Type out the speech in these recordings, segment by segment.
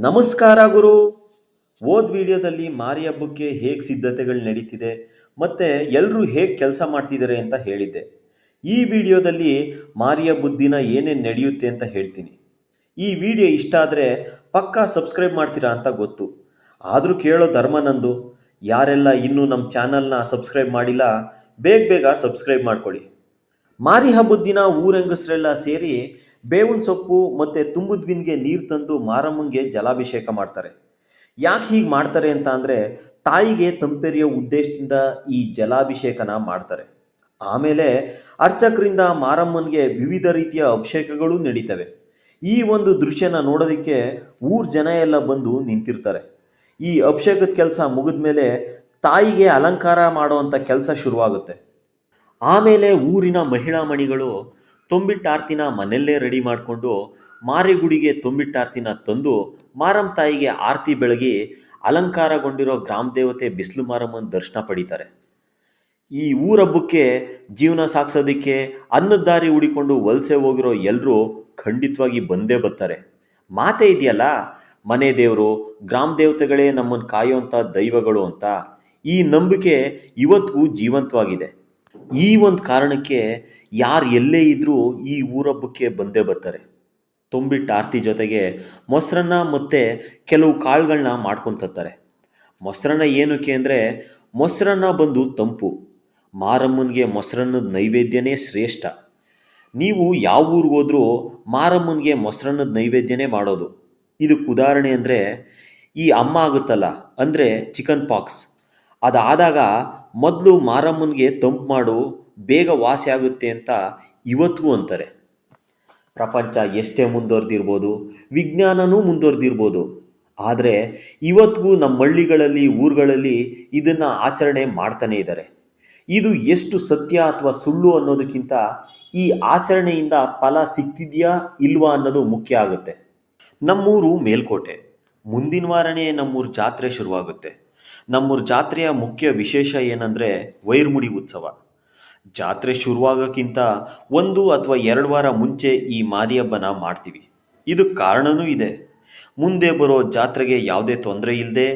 ನಮಸ್ಕಾರ ಗುರು. ಹೋದ ವಿಡಿಯೋದಲ್ಲಿ ಮಾರಿ ಹಬ್ಬಕ್ಕೆ ಹೇಗೆ ಸಿದ್ಧತೆಗಳು ನಡೀತಿದೆ ಮತ್ತು ಎಲ್ಲರೂ ಹೇಗೆ ಕೆಲಸ ಮಾಡ್ತಿದ್ದಾರೆ ಅಂತ ಹೇಳಿದ್ದೆ. ಈ ವಿಡಿಯೋದಲ್ಲಿ ಮಾರಿ ಹಬ್ಬದ ದಿನ ಏನೇನು ನಡೆಯುತ್ತೆ ಅಂತ ಹೇಳ್ತೀನಿ. ಈ ವಿಡಿಯೋ ಇಷ್ಟ ಆದರೆ ಪಕ್ಕಾ ಸಬ್ಸ್ಕ್ರೈಬ್ ಮಾಡ್ತೀರಾ ಅಂತ ಗೊತ್ತು. ಆದರೂ ಕೇಳೋ ಧರ್ಮ ನಂದು. ಯಾರೆಲ್ಲ ಇನ್ನೂ ನಮ್ಮ ಚಾನಲ್ನ ಸಬ್ಸ್ಕ್ರೈಬ್ ಮಾಡಿಲ್ಲ, ಬೇಗ ಬೇಗ ಸಬ್ಸ್ಕ್ರೈಬ್ ಮಾಡ್ಕೊಳ್ಳಿ. ಮಾರಿ ಹಬ್ಬದ ದಿನ ಊರಂಗಸರೆಲ್ಲ ಸೇರಿ ಬೇವಿನ ಸೊಪ್ಪು ಮತ್ತು ತುಂಬದ ಬಿನ್ಗೆ ನೀರು ತಂದು ಮಾರಮ್ಮಂಗೆ ಜಲಾಭಿಷೇಕ ಮಾಡ್ತಾರೆ. ಯಾಕೆ ಹೀಗೆ ಮಾಡ್ತಾರೆ ಅಂತ ಅಂದರೆ, ತಾಯಿಗೆ ತಂಪೆರೆಯೋ ಉದ್ದೇಶದಿಂದ ಈ ಜಲಾಭಿಷೇಕನ ಮಾಡ್ತಾರೆ. ಆಮೇಲೆ ಅರ್ಚಕರಿಂದ ಮಾರಮ್ಮನಿಗೆ ವಿವಿಧ ರೀತಿಯ ಅಭಿಷೇಕಗಳು ನಡೀತವೆ. ಈ ಒಂದು ದೃಶ್ಯನ ನೋಡೋದಕ್ಕೆ ಊರ್ ಜನ ಎಲ್ಲ ಬಂದು ನಿಂತಿರ್ತಾರೆ. ಈ ಅಭಿಷೇಕದ ಕೆಲಸ ಮುಗಿದ ಮೇಲೆ ತಾಯಿಗೆ ಅಲಂಕಾರ ಮಾಡುವಂಥ ಕೆಲಸ ಶುರುವಾಗುತ್ತೆ. ಆಮೇಲೆ ಊರಿನ ಮಹಿಳಾ ಮಣಿಗಳು ತೊಂಬಿಟ್ಟಾರ್ತಿನ ಮನೆಯಲ್ಲೇ ರೆಡಿ ಮಾಡಿಕೊಂಡು ಮಾರಿಗುಡಿಗೆ ತೊಂಬಿಟ್ಟಾರ್ತಿನ ತಂದು ಮಾರಮ್ಮ ತಾಯಿಗೆ ಆರತಿ ಬೆಳಗಿ ಅಲಂಕಾರಗೊಂಡಿರೋ ಗ್ರಾಮ ದೇವತೆ ಬಿಸಿಲು ಮಾರಮ್ಮನ ದರ್ಶನ ಪಡೀತಾರೆ. ಈ ಊರಬ್ಬಕ್ಕೆ ಜೀವನ ಸಾಗಿಸೋದಕ್ಕೆ ಅನ್ನದ ದಾರಿ ಹುಡಿಕೊಂಡು ವಲಸೆ ಹೋಗಿರೋ ಎಲ್ಲರೂ ಖಂಡಿತವಾಗಿ ಬಂದೇ ಬರ್ತಾರೆ. ಮಾತೇ ಇದೆಯಲ್ಲ, ಮನೆ ದೇವರು ಗ್ರಾಮ ದೇವತೆಗಳೇ ನಮ್ಮನ್ನು ಕಾಯುವಂಥ ದೈವಗಳು ಅಂತ. ಈ ನಂಬಿಕೆ ಇವತ್ತಿಗೂ ಜೀವಂತವಾಗಿದೆ. ಈ ಒಂದು ಕಾರಣಕ್ಕೆ ಯಾರು ಎಲ್ಲೇ ಇದ್ದರೂ ಈ ಊರಬ್ಬಕ್ಕೆ ಬಂದೇ ಬರ್ತಾರೆ. ತುಂಬಿಟ್ಟ ಆರತಿ ಜೊತೆಗೆ ಮೊಸರನ್ನ ಮತ್ತು ಕೆಲವು ಕಾಳುಗಳನ್ನ ಮಾಡ್ಕೊತಾರೆ. ಮೊಸರನ್ನ ಏನಕ್ಕೆ ಅಂದರೆ, ಮೊಸರನ್ನ ಬಂದು ತಂಪು. ಮಾರಮ್ಮನಿಗೆ ಮೊಸರನ್ನದ ನೈವೇದ್ಯನೇ ಶ್ರೇಷ್ಠ. ನೀವು ಯಾವ ಊರಿಗೆ ಹೋದ್ರೂ ಮಾರಮ್ಮನಿಗೆ ಮೊಸರನ್ನದ ನೈವೇದ್ಯನೇ ಮಾಡೋದು. ಇದಕ್ಕೆ ಉದಾಹರಣೆ ಅಂದರೆ, ಈ ಅಮ್ಮ ಆಗುತ್ತಲ್ಲ, ಅಂದರೆ ಚಿಕನ್ ಪಾಕ್ಸ್, ಅದಾದಾಗ ಮೊದಲು ಮಾರಮ್ಮನಿಗೆ ತಂಪು ಮಾಡು, ಬೇಗ ವಾಸಿ ಆಗುತ್ತೆ ಅಂತ ಇವತ್ತಿಗೂ ಅಂತಾರೆ. ಪ್ರಪಂಚ ಎಷ್ಟೇ ಮುಂದುವರೆದಿರ್ಬೋದು, ವಿಜ್ಞಾನನೂ ಮುಂದುವರೆದಿರ್ಬೋದು, ಆದರೆ ಇವತ್ತಿಗೂ ನಮ್ಮ ಹಳ್ಳಿಗಳಲ್ಲಿ ಊರುಗಳಲ್ಲಿ ಇದನ್ನು ಆಚರಣೆ ಮಾಡ್ತಾನೇ ಇದ್ದಾರೆ. ಇದು ಎಷ್ಟು ಸತ್ಯ ಅಥವಾ ಸುಳ್ಳು ಅನ್ನೋದಕ್ಕಿಂತ ಈ ಆಚರಣೆಯಿಂದ ಫಲ ಸಿಗ್ತಿದೆಯಾ ಇಲ್ವಾ ಅನ್ನೋದು ಮುಖ್ಯ ಆಗುತ್ತೆ. ನಮ್ಮೂರು ಮೇಲ್ಕೋಟೆ. ಮುಂದಿನ ವಾರನೇ ನಮ್ಮೂರು ಜಾತ್ರೆ ಶುರುವಾಗುತ್ತೆ. ನಮ್ಮೂರ ಜಾತ್ರೆಯ ಮುಖ್ಯ ವಿಶೇಷ ಏನಂದರೆ ವೈರ್ಮುಡಿ ಉತ್ಸವ. ಜಾತ್ರೆ ಶುರುವಾಗೋಕ್ಕಿಂತ 1 ಅಥವಾ 2 ವಾರ ಮುಂಚೆ ಈ ಮಾರಿ ಹಬ್ಬನ ಮಾಡ್ತೀವಿ. ಇದಕ್ಕೆ ಕಾರಣವೂ ಇದೆ. ಮುಂದೆ ಬರೋ ಜಾತ್ರೆಗೆ ಯಾವುದೇ ತೊಂದರೆ ಇಲ್ಲದೆ,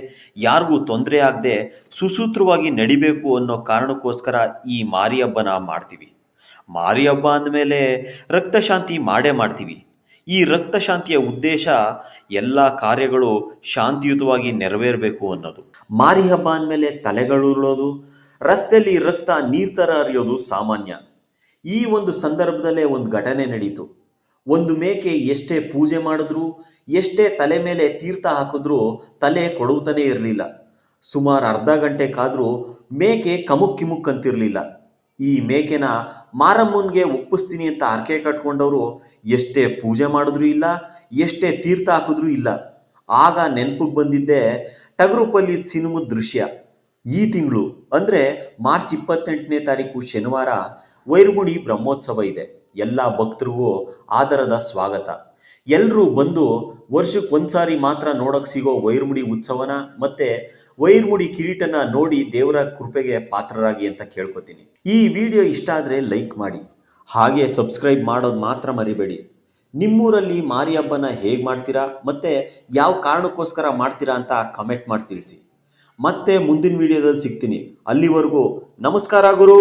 ಯಾರಿಗೂ ತೊಂದರೆ ಆಗದೆ ಸುಸೂತ್ರವಾಗಿ ನಡಿಬೇಕು ಅನ್ನೋ ಕಾರಣಕ್ಕೋಸ್ಕರ ಈ ಮಾರಿ ಹಬ್ಬನ ಮಾಡ್ತೀವಿ. ಮಾರಿ ಹಬ್ಬ ಅಂದಮೇಲೆ ರಕ್ತಶಾಂತಿ ಮಾಡೇ ಮಾಡ್ತೀವಿ. ಈ ರಕ್ತ ಶಾಂತಿಯ ಉದ್ದೇಶ ಎಲ್ಲ ಕಾರ್ಯಗಳು ಶಾಂತಿಯುತವಾಗಿ ನೆರವೇರಬೇಕು ಅನ್ನೋದು. ಮಾರಿ ಹಬ್ಬ ಅಂದಮೇಲೆ ತಲೆಗಳುರುಳೋದು, ರಸ್ತೆಯಲ್ಲಿ ರಕ್ತ ನೀರ್ ಥರ ಹರಿಯೋದು ಸಾಮಾನ್ಯ. ಈ ಒಂದು ಸಂದರ್ಭದಲ್ಲೇ ಒಂದು ಘಟನೆ ನಡೀತು. ಒಂದು ಮೇಕೆ ಎಷ್ಟೇ ಪೂಜೆ ಮಾಡಿದ್ರು, ಎಷ್ಟೇ ತಲೆ ಮೇಲೆ ತೀರ್ಥ ಹಾಕಿದ್ರೂ ತಲೆ ಕೊಡುತ್ತಾನೇ ಇರಲಿಲ್ಲ. ಸುಮಾರು ಅರ್ಧ ಗಂಟೆ ಕಾದ್ರೂ ಮೇಕೆ ಕಮುಕ್ ಕಿಮುಕ್ ಅಂತಿರಲಿಲ್ಲ. ಈ ಮೇಕೆನ ಮಾರಮ್ಮನಿಗೆ ಒಪ್ಪಿಸ್ತೀನಿ ಅಂತ ಹರಕೆ ಕಟ್ಕೊಂಡವರು ಎಷ್ಟೇ ಪೂಜೆ ಮಾಡಿದ್ರೂ ಇಲ್ಲ, ಎಷ್ಟೇ ತೀರ್ಥ ಹಾಕಿದ್ರೂ ಇಲ್ಲ. ಆಗ ನೆನಪಿಗೆ ಬಂದಿದ್ದೆ ಟಗರುಪಲ್ಲಿ ಸಿನಿಮದ ದೃಶ್ಯ. ಈ ತಿಂಗಳು ಅಂದರೆ ಮಾರ್ಚ್ 28ನೇ ತಾರೀಕು ಶನಿವಾರ ವೈರ್ಮುಡಿ ಬ್ರಹ್ಮೋತ್ಸವ ಇದೆ. ಎಲ್ಲ ಭಕ್ತರಿಗೂ ಆದರದ ಸ್ವಾಗತ. ಎಲ್ಲರೂ ಬಂದು ವರ್ಷಕ್ಕೆ ಒಂದ್ಸಾರಿ ಮಾತ್ರ ನೋಡೋಕೆ ಸಿಗೋ ವೈರ್ಮುಡಿ ಉತ್ಸವನ ಮತ್ತು ವೈರ್ಮುಡಿ ಕಿರೀಟನ ನೋಡಿ ದೇವರ ಕೃಪೆಗೆ ಪಾತ್ರರಾಗಿ ಅಂತ ಕೇಳ್ಕೊತೀನಿ. ಈ ವಿಡಿಯೋ ಇಷ್ಟ ಆದರೆ ಲೈಕ್ ಮಾಡಿ, ಹಾಗೆ ಸಬ್ಸ್ಕ್ರೈಬ್ ಮಾಡೋದು ಮಾತ್ರ ಮರಿಬೇಡಿ. ನಿಮ್ಮೂರಲ್ಲಿ ಮಾರಿ ಹಬ್ಬನ ಹೇಗೆ ಮಾಡ್ತೀರಾ ಮತ್ತು ಯಾವ ಕಾರಣಕ್ಕೋಸ್ಕರ ಮಾಡ್ತೀರಾ ಅಂತ ಕಮೆಂಟ್ ಮಾಡಿ ತಿಳಿಸಿ. ಮತ್ತೆ ಮುಂದಿನ ವಿಡಿಯೋದಲ್ಲಿ ಸಿಗ್ತೀನಿ. ಅಲ್ಲಿವರೆಗೂ ನಮಸ್ಕಾರ ಗುರು.